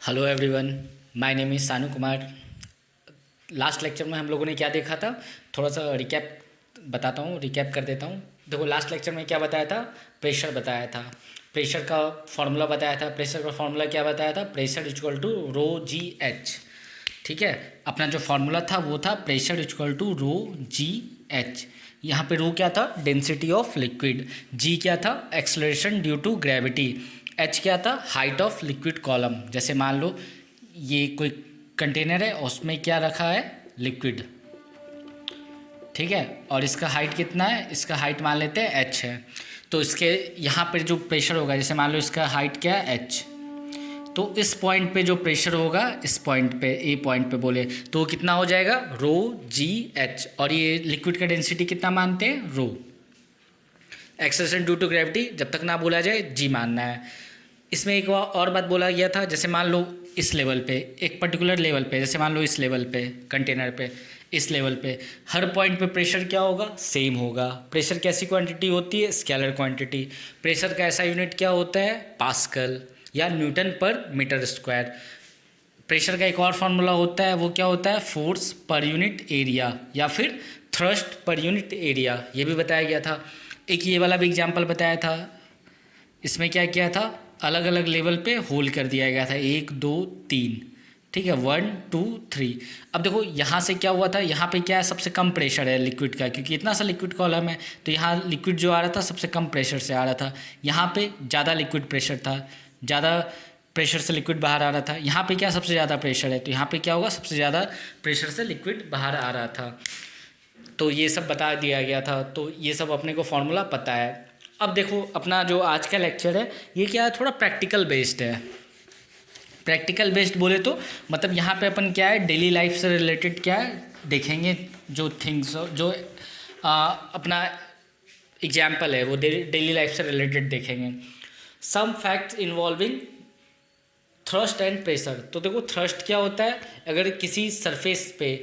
Hello everyone, my name is सानू Kumar. Last lecture में हम लोगों ने क्या देखा था, थोड़ा सा रिकैप बताता हूँ, रिकैप कर देता हूँ। देखो, लास्ट लेक्चर में क्या बताया था, प्रेशर बताया था, प्रेशर का फॉर्मूला बताया था। प्रेशर का फॉर्मूला क्या बताया था, pressure equal to rho g h. ठीक है, अपना जो फॉर्मूला था वो था pressure equal to rho g h. यहाँ पे रो क्या था, डेंसिटी ऑफ लिक्विड, जी क्या था, acceleration due to gravity, h क्या था, हाइट ऑफ लिक्विड कॉलम। जैसे मान लो ये कोई कंटेनर है, उसमें क्या रखा है, लिक्विड। ठीक है, और इसका हाइट कितना है, इसका हाइट मान लेते हैं एच है। तो इसके यहाँ पर जो प्रेशर होगा, जैसे मान लो इसका हाइट क्या है, एच, तो इस पॉइंट पे जो प्रेशर होगा, इस पॉइंट पे, ए पॉइंट पे बोले तो वो कितना हो जाएगा, रो जी एच। और ये लिक्विड का डेंसिटी कितना मानते हैं, रो। एक्सेलरेशन ड्यू टू ग्रेविटी जब तक ना बोला जाए जी मानना है। इसमें एक और बात बोला गया था, जैसे मान लो इस लेवल पे, एक पर्टिकुलर लेवल पे, जैसे मान लो इस लेवल पे, कंटेनर पे, इस लेवल पे, हर पॉइंट पे प्रेशर क्या होगा, सेम होगा। प्रेशर कैसी क्वांटिटी होती है, स्केलर क्वांटिटी। प्रेशर का ऐसा यूनिट क्या होता है, पास्कल या न्यूटन पर मीटर स्क्वायर। प्रेशर का एक और फार्मूला होता है, वो क्या होता है, फोर्स पर यूनिट एरिया या फिर थ्रस्ट पर यूनिट एरिया, ये भी बताया गया था। एक ये वाला भी एग्जाम्पल बताया था, इसमें क्या किया था, अलग अलग लेवल पे होल कर दिया गया था, 1 2 3। ठीक है, 1 2 3। अब देखो यहाँ से क्या हुआ था, यहाँ पे क्या है, सबसे कम प्रेशर है लिक्विड का, क्योंकि इतना सा लिक्विड कॉलम है, तो यहाँ लिक्विड जो आ रहा था सबसे कम प्रेशर से आ रहा था। यहाँ पे ज़्यादा लिक्विड प्रेशर था, ज़्यादा प्रेशर से लिक्विड बाहर आ रहा था। यहाँ पे क्या सबसे ज़्यादा प्रेशर है, तो यहाँ पे क्या होगा, सबसे ज़्यादा प्रेशर से लिक्विड बाहर आ रहा था। तो ये सब बता दिया गया था, तो ये सब अपने को फॉर्मूला पता है। अब देखो, अपना जो आज का लेक्चर है ये क्या है, थोड़ा प्रैक्टिकल बेस्ड है। प्रैक्टिकल बेस्ड बोले तो मतलब यहाँ पे अपन क्या है, डेली लाइफ से रिलेटेड क्या है देखेंगे, जो थिंग्स जो अपना एग्जाम्पल है वो डेली लाइफ से रिलेटेड देखेंगे। Some facts involving thrust and pressure. तो देखो, थ्रस्ट क्या होता है, अगर किसी सरफेस पे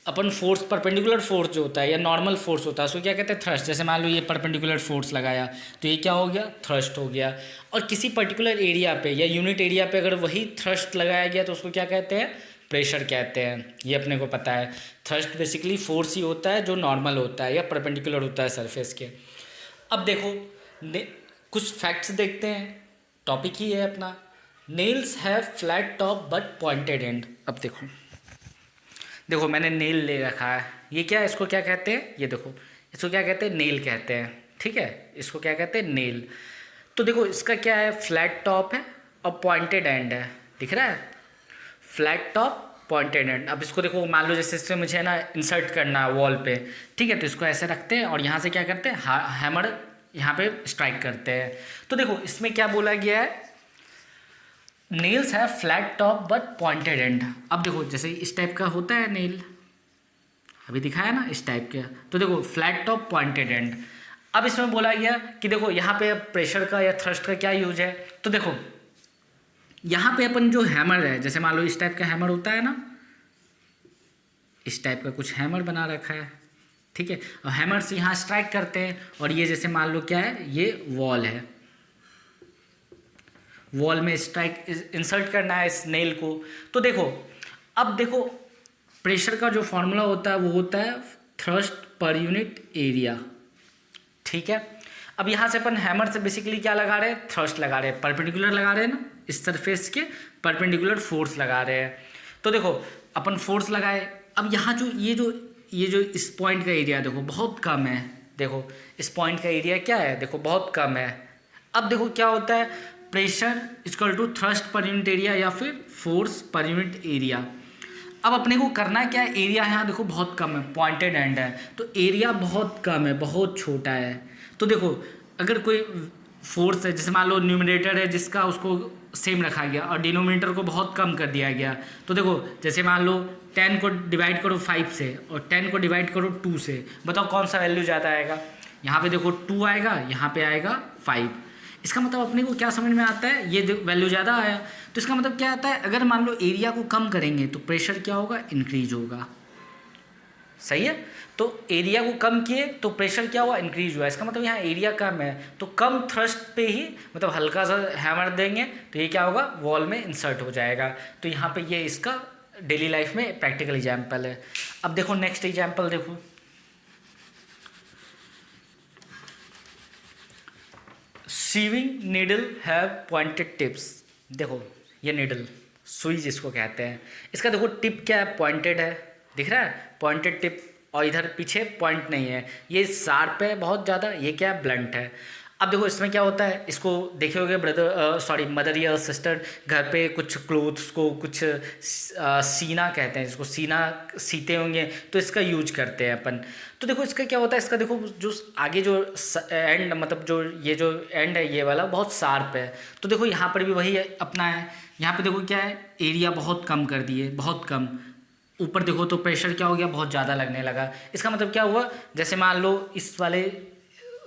अपन फोर्स, परपेंडिकुलर फोर्स जो होता है या नॉर्मल फोर्स होता है, उसको क्या कहते हैं, थ्रस्ट। जैसे मान लो ये परपेंडिकुलर फोर्स लगाया, तो ये क्या हो गया, थ्रस्ट हो गया। और किसी पर्टिकुलर एरिया पे या यूनिट एरिया पे अगर वही थ्रस्ट लगाया गया, तो उसको क्या कहते हैं, प्रेशर कहते हैं। ये अपने को पता है। थ्रस्ट बेसिकली फोर्स ही होता है जो नॉर्मल होता है या परपेंडिकुलर होता है सरफेस के। अब देखो, कुछ फैक्ट्स देखते हैं, टॉपिक ही है अपना, nails have flat top but pointed and. अब देखो, देखो मैंने नेल ले रखा है, ये क्या है, इसको क्या कहते हैं, ये देखो, इसको क्या कहते हैं, नेल कहते हैं। ठीक है, इसको क्या कहते हैं, नेल। तो देखो इसका क्या है, फ्लैट टॉप है और पॉइंटेड एंड है, दिख रहा है, फ्लैट टॉप पॉइंटेड एंड। अब इसको देखो, मान लो जैसे इसमें मुझे ना इंसर्ट करना है वॉल पे, ठीक है, तो इसको ऐसे रखते हैं और यहाँ से क्या करते हैं, हैमर यहाँ पे स्ट्राइक करते हैं। तो देखो इसमें क्या बोला गया है, नेल्स है flat top but pointed and. अब देखो जैसे इस टाइप का होता है नेल, अभी दिखाया ना, इस टाइप का, तो देखो फ्लैट टॉप पॉइंटेड एंड। अब इसमें बोला गया कि देखो यहाँ पे प्रेशर का या थ्रस्ट का क्या यूज है, तो देखो यहाँ पे अपन जो हैमर है, जैसे मान लो इस टाइप का हैमर होता है ना, इस टाइप का कुछ हैमर बना रखा है, ठीक है, और हैमर से यहाँ स्ट्राइक करते हैं। और ये जैसे मान लो क्या है, ये वॉल है, वॉल में स्ट्राइक इंसर्ट करना है इस नेल को। तो देखो, अब देखो प्रेशर का जो फॉर्मूला होता है वो होता है थ्रस्ट पर यूनिट एरिया। ठीक है, अब यहाँ से अपन हैमर से बेसिकली क्या लगा रहे हैं, थ्रस्ट लगा रहे हैं, परपेंडिकुलर लगा रहे हैं ना, इस सरफेस के परपेंडिकुलर फोर्स लगा रहे हैं। तो देखो अपन फोर्स लगाए, अब यहाँ जो ये जो इस पॉइंट का एरिया देखो बहुत कम है, देखो इस पॉइंट का एरिया क्या है, देखो बहुत कम है। अब देखो क्या होता है, pressure equal to thrust per unit area या फिर फोर्स पर यूनिट एरिया। अब अपने को करना क्या है, एरिया यहाँ देखो बहुत कम है, पॉइंटेड एंड है, तो एरिया बहुत कम है, बहुत छोटा है। तो देखो अगर कोई फोर्स है, जैसे मान लो न्यूमरेटर है जिसका, उसको सेम रखा गया और डिनोमिनेटर को बहुत कम कर दिया गया, तो देखो जैसे मान लो 10 को डिवाइड करो 5 से और 10 को डिवाइड करो 2 से, बताओ कौन सा वैल्यू ज़्यादा आएगा। यहाँ पे देखो 2 आएगा, यहाँ पे आएगा 5। इसका मतलब अपने को क्या समझ में आता है, ये वैल्यू ज़्यादा आया, तो इसका मतलब क्या आता है, अगर मान लो एरिया को कम करेंगे तो प्रेशर क्या होगा, इंक्रीज होगा। सही है। तो एरिया को कम किए तो प्रेशर क्या हुआ, इंक्रीज हुआ। इसका मतलब यहाँ एरिया कम है तो कम थ्रस्ट पे ही, मतलब हल्का सा हैमर देंगे तो ये क्या होगा, वॉल में इंसर्ट हो जाएगा। तो यहाँ पे ये इसका डेली लाइफ में प्रैक्टिकल एग्जाम्पल है। अब देखो नेक्स्ट एग्जाम्पल देखो, sewing needle have pointed tips. देखो ये नीडल, सुई जिसको कहते हैं, इसका देखो टिप क्या है, पॉइंटेड है, दिख रहा है पॉइंटेड टिप, और इधर पीछे पॉइंट नहीं है, ये शार्प है बहुत ज़्यादा, ये क्या है, ब्लंट है। अब देखो इसमें क्या होता है, इसको देखे होगे ब्रदर सॉरी मदर या सिस्टर घर पे कुछ क्लोथ्स को कुछ सीना कहते हैं, इसको सीना सीते होंगे तो इसका यूज करते हैं अपन। तो देखो इसका क्या होता है, इसका देखो जो आगे जो एंड, मतलब जो ये जो एंड है ये वाला बहुत शार्प है। तो देखो यहाँ पर भी वही अपना है, यहाँ पे देखो क्या है, एरिया बहुत कम कर दिए, बहुत कम। ऊपर देखो तो प्रेशर क्या हो गया, बहुत ज़्यादा लगने लगा। इसका मतलब क्या हुआ, जैसे मान लो इस वाले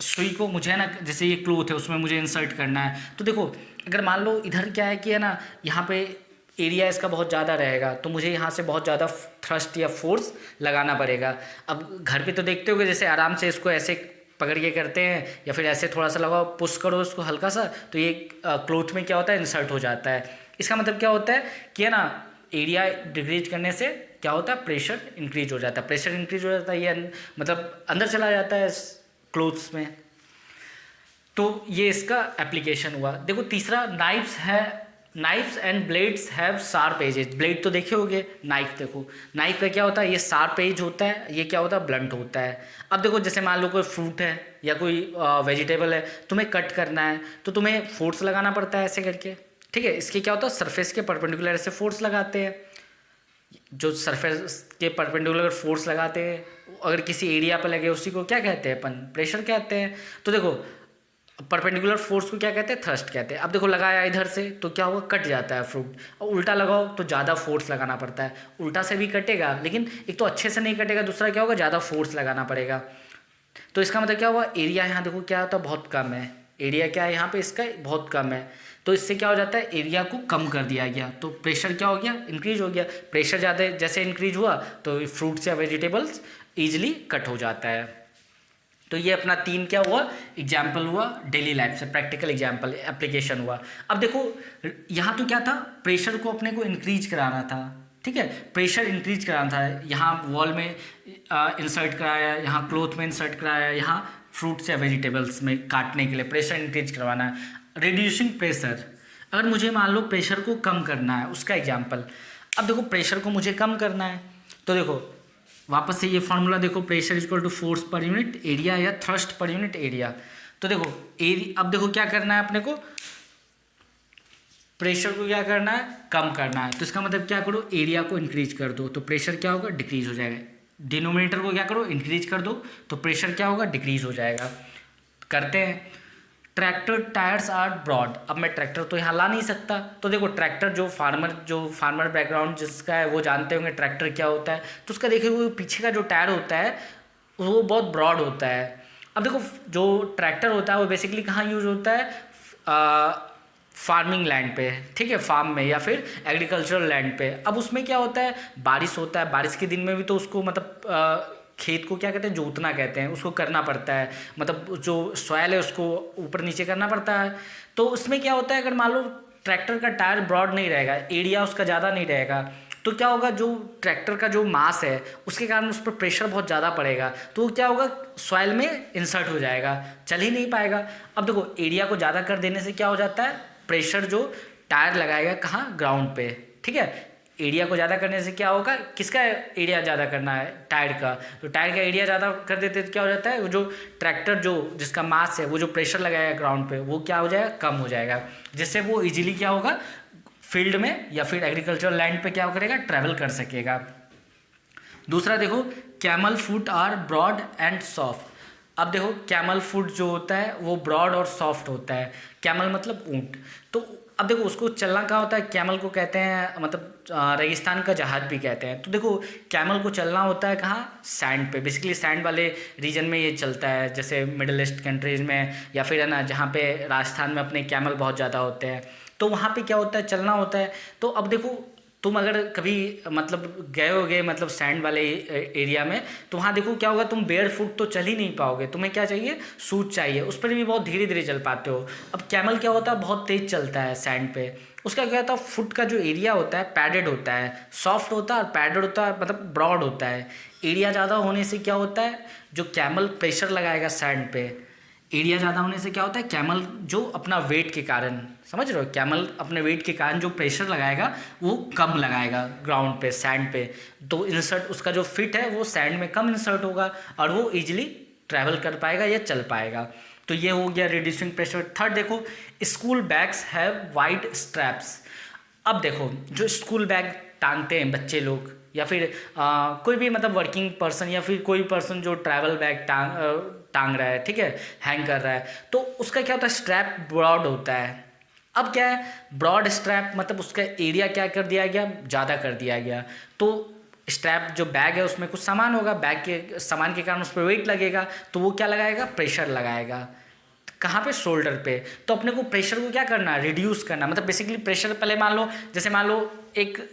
सुई को मुझे है ना, जैसे ये क्लोथ है उसमें मुझे इंसर्ट करना है, तो देखो अगर मान लो इधर क्या है कि है ना, यहाँ पे एरिया इसका बहुत ज़्यादा रहेगा तो मुझे यहाँ से बहुत ज़्यादा थ्रस्ट या फोर्स लगाना पड़ेगा। अब घर पे तो देखते होगे जैसे आराम से इसको ऐसे पकड़ के करते हैं, या फिर ऐसे थोड़ा सा लगाओ, पुश करो इसको हल्का सा, तो ये क्लोथ में क्या होता है, इंसर्ट हो जाता है। इसका मतलब क्या होता है कि है ना, एरिया डिक्रीज करने से क्या होता है, प्रेशर इंक्रीज हो जाता है। प्रेशर इंक्रीज हो जाता है, ये मतलब अंदर चला जाता है क्लोथ्स में। तो ये इसका एप्लीकेशन हुआ। देखो तीसरा, knives and blades have sharp edges. Blade तो देखे होगे, नाइफ देखो, नाइफ का क्या होता है, ये शार्प एज होता है, ये क्या होता है, ब्लंट होता है। अब देखो जैसे मान लो कोई फ्रूट है या कोई वेजिटेबल है, तुम्हें कट करना है तो तुम्हें फोर्स लगाना पड़ता है ऐसे करके, ठीक है। इसके क्या होता है, सरफेस के परपेंडिकुलर ऐसे फोर्स लगाते हैं। जो सरफेस के परपेंडिकुलर फोर्स लगाते हैं, अगर किसी एरिया पर लगे उसी को क्या कहते हैं अपन, प्रेशर कहते हैं। तो देखो परपेंडिकुलर फोर्स को क्या कहते हैं, थ्रस्ट कहते हैं। अब देखो लगाया इधर से तो क्या होगा, कट जाता है फ्रूट, और उल्टा लगाओ तो ज़्यादा फोर्स लगाना पड़ता है। उल्टा से भी कटेगा लेकिन एक तो अच्छे से नहीं कटेगा, दूसरा क्या होगा, ज़्यादा फोर्स लगाना पड़ेगा। तो इसका मतलब क्या हुआ, एरिया यहाँ देखो क्या होता है, बहुत कम है। एरिया क्या है यहाँ पे, इसका बहुत कम है, तो इससे क्या हो जाता है, एरिया को कम कर दिया गया, तो प्रेशर क्या हो गया, इंक्रीज हो गया। प्रेशर ज़्यादा जैसे इंक्रीज हुआ तो फ्रूट्स या वेजिटेबल्स ईजिली कट हो जाता है। तो ये अपना 3 क्या हुआ, एग्जाम्पल हुआ डेली लाइफ से, प्रैक्टिकल एग्जाम्पल एप्लीकेशन हुआ। अब देखो यहाँ तो क्या था, प्रेशर को अपने को इंक्रीज कराना था, ठीक है, प्रेशर इंक्रीज कराना था। यहाँ वॉल में इंसर्ट कराया, यहाँ क्लोथ में इंसर्ट कराया, यहाँ फ्रूट्स या वेजिटेबल्स में काटने के लिए प्रेशर इंक्रीज करवाना है। रिड्यूसिंग प्रेशर, अगर मुझे मान लो प्रेशर को कम करना है, उसका एग्जाम्पल। अब देखो प्रेशर को मुझे कम करना है तो देखो वापस से ये फॉर्मूला देखो, pressure equal to force per unit area या थ्रस्ट पर यूनिट एरिया। तो देखो अब देखो क्या करना है अपने को, प्रेशर को क्या करना है, कम करना है। तो इसका मतलब क्या करो, एरिया को इंक्रीज कर दो तो प्रेशर क्या होगा, डिक्रीज हो जाएगा। डिनोमिनेटर को क्या करो, इंक्रीज कर दो तो प्रेशर क्या होगा, डिक्रीज हो जाएगा। करते हैं। Tractor tyres are broad. अब मैं ट्रैक्टर तो यहाँ ला नहीं सकता, तो देखो ट्रैक्टर जो फार्मर बैकग्राउंड जिसका है वो जानते होंगे ट्रैक्टर क्या होता है। तो उसका देखिए वो पीछे का जो टायर होता है वो बहुत ब्रॉड होता है। अब देखो जो ट्रैक्टर होता है वो बेसिकली कहाँ यूज होता है, फार्मिंग लैंड पे, ठीक है, फार्म में या फिर एग्रीकल्चरल लैंड पे। अब उसमें क्या होता है, बारिश होता है, बारिश के दिन में भी तो उसको मतलब खेत को क्या कहते हैं, जोतना कहते हैं, उसको करना पड़ता है, मतलब जो सॉयल है उसको ऊपर नीचे करना पड़ता है। तो उसमें क्या होता है, अगर मान लो ट्रैक्टर का टायर ब्रॉड नहीं रहेगा, एरिया उसका ज़्यादा नहीं रहेगा, तो क्या होगा, जो ट्रैक्टर का जो मास है उसके कारण उस पर प्रेशर बहुत ज़्यादा पड़ेगा, तो क्या होगा, सॉयल में इंसर्ट हो जाएगा, चल ही नहीं पाएगा। अब देखो एरिया को ज़्यादा कर देने से क्या हो जाता है, प्रेशर जो टायर लगाएगा कहाँ, ग्राउंड पे, ठीक है। एरिया को ज़्यादा करने से क्या होगा, किसका एरिया ज़्यादा करना है, टायर का, तो टायर का एरिया ज़्यादा कर देते तो क्या हो जाता है, वो जो ट्रैक्टर जो जिसका मास है वो जो प्रेशर लगाएगा ग्राउंड पे वो क्या हो जाएगा, कम हो जाएगा, जिससे वो इजीली क्या होगा, फील्ड में या फिर एग्रीकल्चरल लैंड पे क्या करेगा, ट्रैवल कर सकेगा। दूसरा देखो, camel foot are broad and soft. अब देखो कैमल फुट जो होता है वो ब्रॉड और सॉफ्ट होता है। कैमल मतलब ऊंट। तो अब देखो उसको चलना कहाँ होता है, कैमल को कहते हैं, मतलब रेगिस्तान का जहाज भी कहते हैं। तो देखो कैमल को चलना होता है कहाँ, सैंड पे, बेसिकली सैंड वाले रीजन में ये चलता है, जैसे मिडिल ईस्ट कंट्रीज़ में, या फिर है ना जहाँ पे राजस्थान में अपने कैमल बहुत ज़्यादा होते हैं, तो वहाँ पे क्या होता है, चलना होता है। तो अब देखो तुम अगर कभी मतलब गए होगे मतलब सैंड वाले एरिया में, तो वहाँ देखो क्या होगा, तुम बेयर फुट तो चल ही नहीं पाओगे, तुम्हें क्या चाहिए, शूज चाहिए, उस पर भी बहुत धीरे धीरे चल पाते हो। अब कैमल क्या होता है, बहुत तेज चलता है सैंड पे, उसका क्या होता है, फुट का जो एरिया होता है पैडेड होता है, सॉफ्ट होता है और पैडेड होता है, मतलब ब्रॉड होता है। एरिया ज़्यादा होने से क्या होता है, जो कैमल प्रेशर लगाएगा सैंड पे, एरिया ज़्यादा होने से क्या होता है, कैमल जो अपना वेट के कारण, समझ रहे हो, कैमल अपने वेट के कारण जो प्रेशर लगाएगा वो कम लगाएगा ग्राउंड पे, सैंड पे, तो इंसर्ट उसका जो फिट है वो सैंड में कम इंसर्ट होगा और वो इजीली ट्रैवल कर पाएगा या चल पाएगा। तो ये हो गया रिड्यूसिंग प्रेशर। थर्ड देखो, school bags have wide straps. अब देखो जो स्कूल बैग टांगते हैं बच्चे लोग या फिर कोई भी मतलब वर्किंग पर्सन या फिर कोई पर्सन जो ट्रैवल बैग टांग रहा है, ठीक है, हैंग कर रहा है, तो उसका क्या होता है, स्ट्रैप ब्रॉड होता है। अब क्या है, ब्रॉड स्ट्रैप मतलब उसका एरिया क्या कर दिया गया, ज़्यादा कर दिया गया, तो स्ट्रैप जो बैग है उसमें कुछ सामान होगा, बैग के सामान के कारण उस पर वेट लगेगा, तो वो क्या लगाएगा, प्रेशर लगाएगा। कहाँ पे, शोल्डर पे। तो अपने को प्रेशर को क्या करना है, रिड्यूस करना, मतलब बेसिकली प्रेशर पहले मान लो, जैसे मान लो एक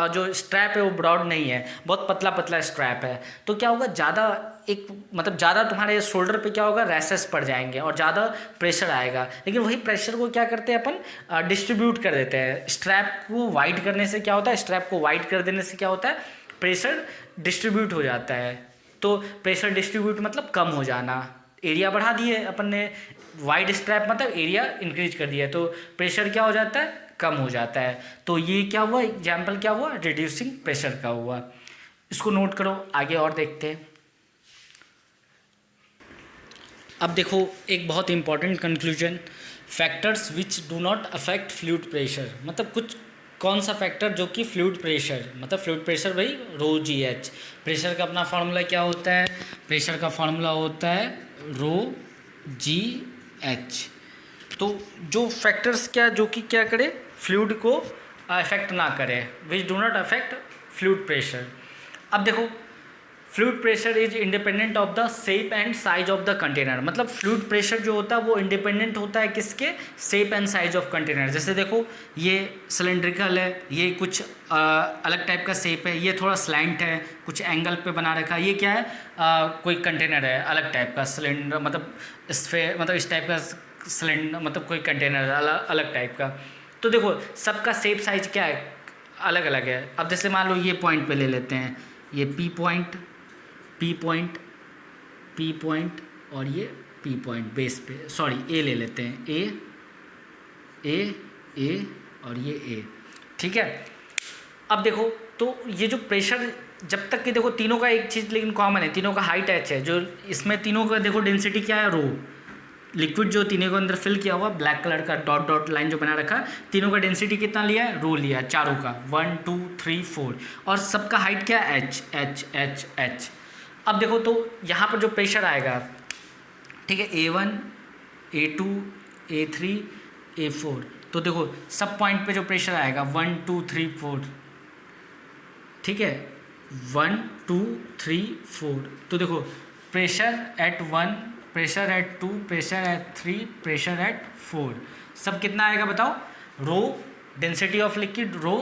जो स्ट्रैप है वो ब्रॉड नहीं है, बहुत पतला पतला स्ट्रैप है, तो क्या होगा, ज़्यादा एक मतलब ज़्यादा तुम्हारे शोल्डर पे क्या होगा, रैसेस पड़ जाएंगे और ज़्यादा प्रेशर आएगा। लेकिन वही प्रेशर को क्या करते हैं अपन, डिस्ट्रीब्यूट कर देते हैं। स्ट्रैप को वाइड करने से क्या होता है, स्ट्रैप को वाइड कर देने से क्या होता है, प्रेशर डिस्ट्रीब्यूट हो जाता है। तो प्रेशर डिस्ट्रीब्यूट मतलब कम हो जाना, एरिया बढ़ा दिए अपन ने, वाइड स्ट्रैप मतलब एरिया इंक्रीज कर दिया, तो प्रेशर क्या हो जाता है, कम हो जाता है। तो ये क्या हुआ, एग्जाम्पल क्या हुआ, रिड्यूसिंग प्रेशर का हुआ। इसको नोट करो, आगे और देखते हैं। अब देखो एक बहुत important conclusion, factors which do not affect fluid pressure, मतलब कुछ कौन सा फैक्टर जो कि फ्लूइड प्रेशर, मतलब फ्लूइड प्रेशर भाई रो जी एच, प्रेशर का अपना फार्मूला क्या होता है, प्रेशर का फार्मूला होता है रो जी एच। तो जो फैक्टर्स क्या जो कि क्या करे, फ्लूइड को अफेक्ट ना करे, which do not affect fluid pressure. अब देखो fluid pressure is independent of the shape and size of the container, मतलब फ्लूइड प्रेशर जो होता है वो इंडिपेंडेंट होता है किसके, shape and size of container. जैसे देखो ये सिलेंड्रिकल है, ये कुछ अलग टाइप का शेप है, ये थोड़ा स्लैंट है, कुछ एंगल पे बना रखा है, ये क्या है, कोई कंटेनर है अलग टाइप का, सिलेंडर मतलब स्फेयर मतलब इस टाइप का सिलेंडर, मतलब कोई कंटेनर अलग अलग टाइप का। तो देखो सबका शेप साइज क्या है, अलग अलग है। अब जैसे मान लो ये पॉइंट पे ले लेते हैं, ये P point, P point, P point और ये पी पॉइंट बेस पे, सॉरी ए ले लेते हैं, ए और ये ए, ठीक है। अब देखो तो ये जो प्रेशर, जब तक कि देखो तीनों का एक चीज़ लेकिन कॉमन है, तीनों का हाइट एच है, जो इसमें तीनों का देखो डेंसिटी क्या है, रो, लिक्विड जो तीनों को अंदर फिल किया हुआ ब्लैक कलर का डॉट डॉट लाइन जो बना रखा, तीनों का डेंसिटी कितना लिया है, रो लिया है, चारों का 1 2 3 4, और सबका हाइट क्या है, एच एच एच एच। अब देखो तो यहाँ पर जो प्रेशर आएगा, ठीक है, A1 A2 A3 A4, तो देखो सब पॉइंट पे जो प्रेशर आएगा 1 2 3 4, ठीक है, 1 2 3 4, तो देखो pressure at 1, pressure at 2, pressure at 3, pressure at 4, सब कितना आएगा बताओ, rho density of liquid rho,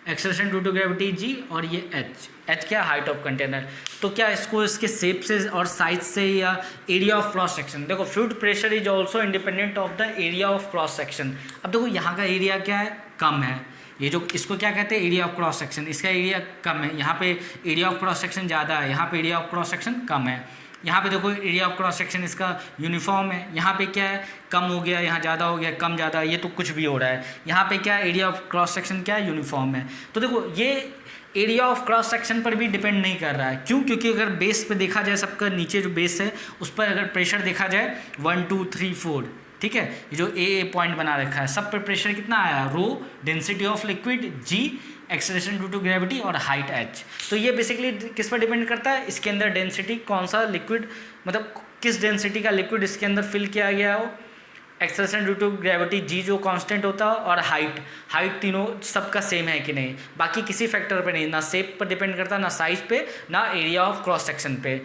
acceleration due to gravity g, और ये एच क्या, हाइट ऑफ कंटेनर। तो क्या इसको इसके शेप से और साइज से या एरिया ऑफ क्रॉस सेक्शन, देखो fluid pressure is also independent of the area of cross section. अब देखो यहाँ का एरिया क्या है, कम है, ये जो इसको क्या कहते हैं, एरिया ऑफ क्रॉस सेक्शन, इसका एरिया कम है, यहाँ पे एरिया ऑफ क्रॉस सेक्शन ज़्यादा है, यहाँ पे एरिया ऑफ क्रॉस सेक्शन कम है। यहाँ पे देखो एरिया ऑफ क्रॉस सेक्शन इसका यूनिफॉर्म है, यहाँ पे क्या है, कम हो गया, यहाँ ज़्यादा हो गया, कम ज़्यादा, ये तो कुछ भी हो रहा है। यहाँ पे क्या एरिया ऑफ क्रॉस सेक्शन क्या है, यूनिफॉर्म है। तो देखो ये एरिया ऑफ क्रॉस सेक्शन पर भी डिपेंड नहीं कर रहा है, क्यों, क्योंकि अगर बेस पे देखा जाए, सबका नीचे जो बेस है उस पर अगर प्रेशर देखा जाए 1 2 3 4, ठीक है, ये जो ए पॉइंट बना रखा है सब पर प्रेशर कितना आया, rho, density of liquid g, acceleration due to gravity और हाइट एच। तो ये बेसिकली किस पर डिपेंड करता है, इसके अंदर डेंसिटी कौन सा लिक्विड, मतलब किस डेंसिटी का लिक्विड इसके अंदर फिल किया गया हो, एक्सेलरेशन ड्यू टू ग्रेविटी जी जो कांस्टेंट होता है, और हाइट तीनों सबका सेम है कि नहीं, बाकी किसी फैक्टर पे नहीं, ना शेप पर डिपेंड करता, ना साइज पे, ना एरिया ऑफ क्रॉस सेक्शन पे।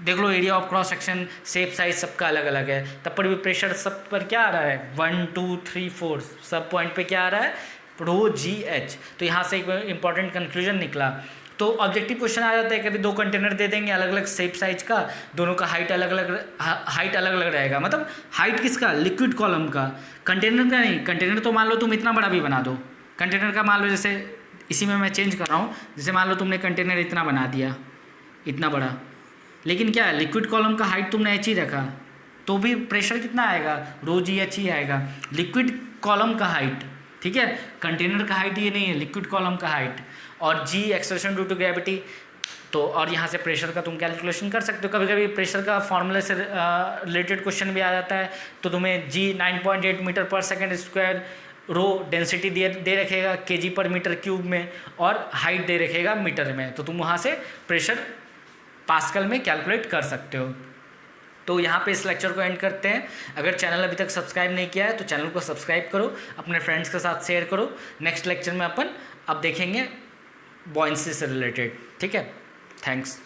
देख लो area of cross section, shape size सबका अलग अलग है, तब पर भी प्रेशर सब पर क्या आ रहा है, 1 2 3 4, सब पॉइंट पे क्या आ रहा है, रो जी एच। तो यहाँ से एक इंपॉर्टेंट कंक्लूजन निकला। तो ऑब्जेक्टिव क्वेश्चन आ जाता है, कभी दो कंटेनर दे देंगे अलग अलग शेप साइज का, दोनों का हाइट अलग अलग रहेगा। मतलब हाइट किसका, लिक्विड कॉलम का, कंटेनर का नहीं। कंटेनर तो मान लो तुम इतना बड़ा भी बना दो, कंटेनर का मान लो जैसे इसी में मैं चेंज कर रहा हूँ, जैसे मान लो तुमने कंटेनर इतना बना दिया, इतना बड़ा, लेकिन क्या है लिक्विड कॉलम का हाइट तुमने एच ही रखा, तो भी प्रेशर कितना आएगा, रो जी एच ही आएगा। लिक्विड कॉलम का हाइट, ठीक है, कंटेनर का हाइट ये नहीं है, लिक्विड कॉलम का हाइट। और जी एक्सेलरेशन ड्यू टू ग्रेविटी। तो और यहाँ से प्रेशर का तुम कैलकुलेशन कर सकते हो। कभी कभी प्रेशर का फॉर्मूले से रिलेटेड क्वेश्चन भी आ जाता है, तो तुम्हें जी 9.8 मीटर पर सेकेंड स्क्वायर, रो डेंसिटी दे रखेगा केजी पर मीटर क्यूब में, और हाइट दे रखेगा मीटर में, तो तुम वहाँ से प्रेशर पास्कल में कैलकुलेट कर सकते हो। तो यहाँ पे इस लेक्चर को एंड करते हैं। अगर चैनल अभी तक सब्सक्राइब नहीं किया है तो चैनल को सब्सक्राइब करो, अपने फ्रेंड्स के साथ शेयर करो। नेक्स्ट लेक्चर में अपन अब देखेंगे बॉयंसी से रिलेटेड। ठीक है, थैंक्स।